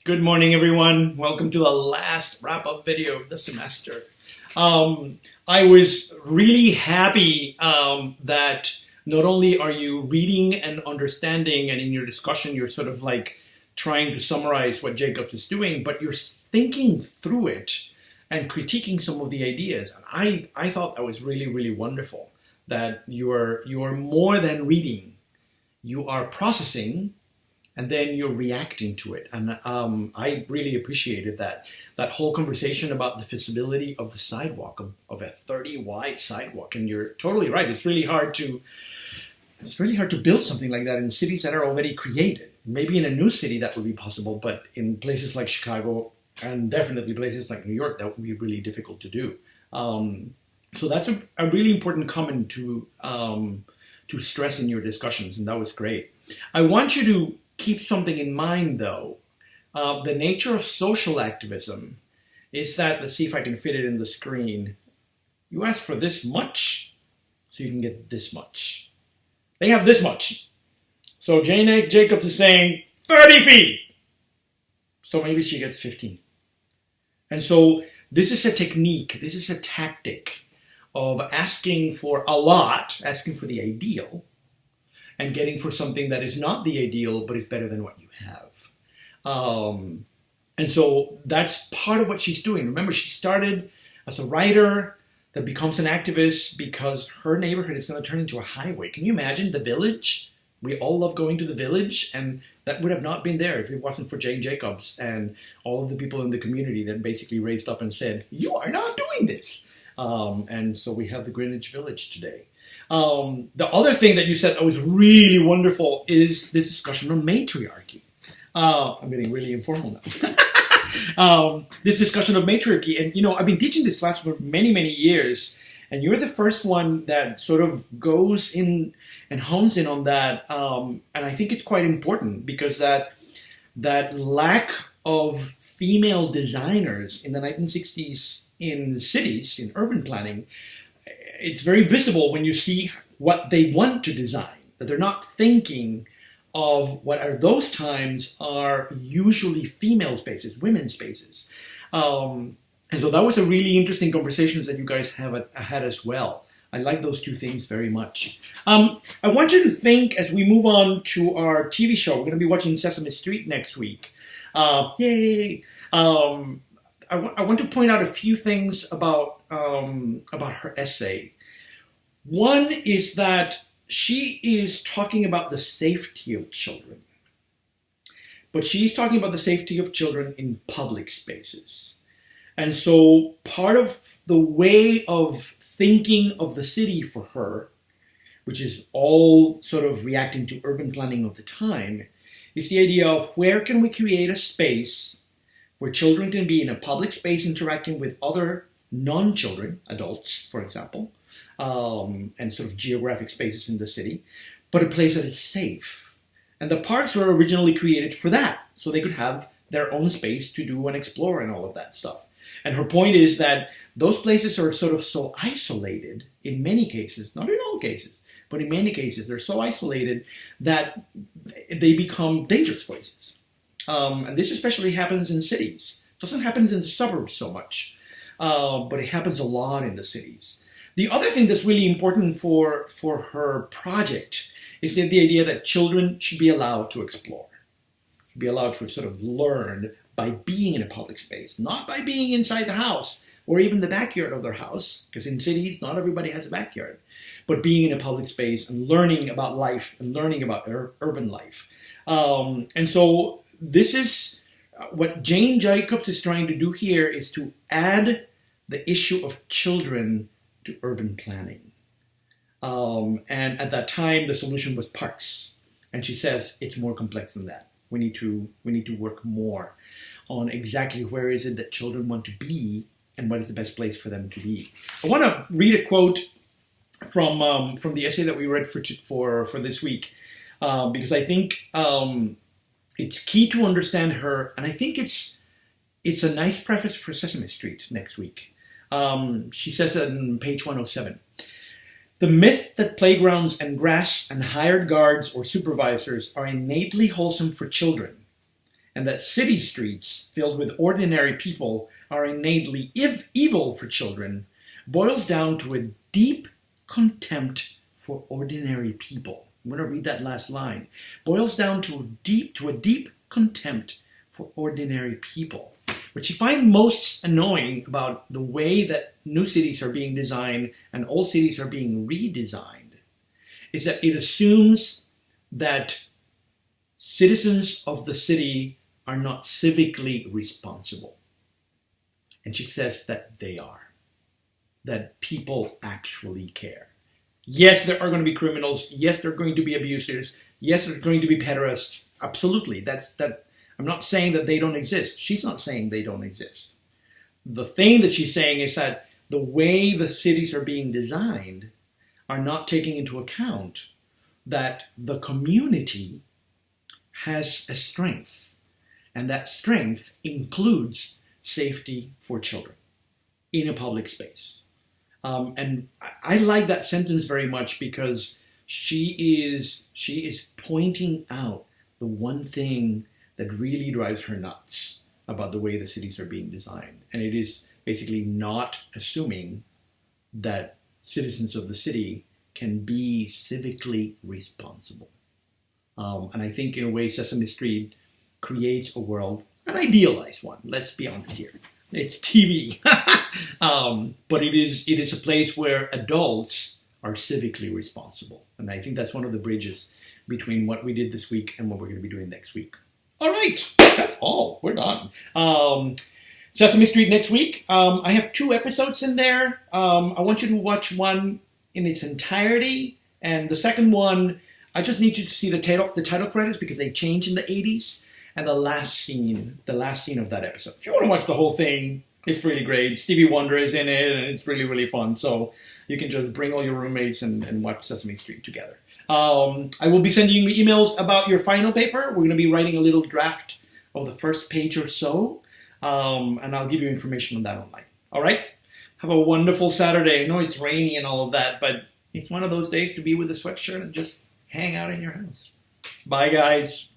Good morning, everyone. Welcome to the last wrap-up video of the semester. I was really happy that not only are you reading and understanding, and in your discussion you're sort of like trying to summarize what Jacobs is doing, but you're thinking through it and critiquing some of the ideas. And I thought that was really, really wonderful, that you are more than reading. You are processing, and then you're reacting to it. And I really appreciated that whole conversation about the feasibility of the sidewalk, of a 30 wide sidewalk. And you're totally right. It's really hard to build something like that in cities that are already created. Maybe in a new city that would be possible, but in places like Chicago and definitely places like New York, that would be really difficult to do. So that's a really important comment to stress in your discussions, and that was great. I want you to keep something in mind, though. The nature of social activism is that, let's see if I can fit it in the screen. You ask for this much, so you can get this much. They have this much. So Jane Jacobs is saying 30 feet. So maybe she gets 15. And so this is a technique, this is a tactic of asking for a lot, asking for the ideal, and getting for something that is not the ideal, but is better than what you have. And so that's part of what she's doing. Remember, she started as a writer that becomes an activist because her neighborhood is going to turn into a highway. Can you imagine the Village? We all love going to the Village, and that would have not been there if it wasn't for Jane Jacobs and all of the people in the community that basically raised up and said, you are not doing this. And so we have the Greenwich Village today. The other thing that you said that was really wonderful is this discussion on matriarchy. I'm getting really informal now. This discussion of matriarchy. And, I've been teaching this class for many, many years. And you're the first one that sort of goes in and hones in on that. And I think it's quite important because that lack of female designers in the 1960s in cities, in urban planning, it's very visible when you see what they want to design, that they're not thinking of what at those times are usually female spaces, women's spaces. And so that was a really interesting conversations that you guys have had as well. I like those two things very much. I want you to think as we move on to our TV show. We're going to be watching Sesame Street next week. Yay! I want to point out a few things about her essay. One is that she is talking about the safety of children, but she's talking about the safety of children in public spaces. And so part of the way of thinking of the city for her, which is all sort of reacting to urban planning of the time, is the idea of where can we create a space where children can be in a public space interacting with other non-children, adults, for example, and sort of geographic spaces in the city, but a place that is safe. And the parks were originally created for that, so they could have their own space to do and explore and all of that stuff. And her point is that those places are sort of so isolated in many cases, not in all cases, but in many cases, they're so isolated that they become dangerous places. And this especially happens in cities. It doesn't happen in the suburbs so much, but it happens a lot in the cities. The other thing that's really important for her project is the idea that children should be allowed to explore, should be allowed to sort of learn by being in a public space, not by being inside the house or even the backyard of their house, because in cities, not everybody has a backyard, but being in a public space and learning about life and learning about urban life. And so this is what Jane Jacobs is trying to do here, is to add the issue of children to urban planning. And at that time, the solution was parks. And she says it's more complex than that. We need to work more on exactly where is it that children want to be and what is the best place for them to be. I want to read a quote from the essay that we read for this week, because I think it's key to understand her, and I think it's a nice preface for Sesame Street next week. She says on page 107, "The myth that playgrounds and grass and hired guards or supervisors are innately wholesome for children and that city streets filled with ordinary people are innately evil for children boils down to a deep contempt for ordinary people. I'm going to read that last line. Boils down to a deep contempt for ordinary people. What you find most annoying about the way that new cities are being designed and old cities are being redesigned is that it assumes that citizens of the city are not civically responsible. And she says that they are. That people actually care. Yes, there are going to be criminals. Yes, there are going to be abusers. Yes, there are going to be pederasts. Absolutely. I'm not saying that they don't exist. She's not saying they don't exist. The thing that she's saying is that the way the cities are being designed are not taking into account that the community has a strength, and that strength includes safety for children in a public space. And I like that sentence very much because she is pointing out the one thing that really drives her nuts about the way the cities are being designed. And it is basically not assuming that citizens of the city can be civically responsible. And I think in a way Sesame Street creates a world, an idealized one, let's be honest here. It's TV. But it is a place where adults are civically responsible. And I think that's one of the bridges between what we did this week and what we're going to be doing next week. All right, that's all. We're done. Sesame Street next week. I have 2 episodes in there. I want you to watch one in its entirety. And the second one, I just need you to see the title credits because they changed in the 80s. And the last scene of that episode. If you want to watch the whole thing, it's really great. Stevie Wonder is in it, and it's really, really fun. So you can just bring all your roommates and watch Sesame Street together. I will be sending you emails about your final paper. We're going to be writing a little draft of the first page or so, and I'll give you information on that online. All right? Have a wonderful Saturday. I know it's rainy and all of that, but it's one of those days to be with a sweatshirt and just hang out in your house. Bye, guys.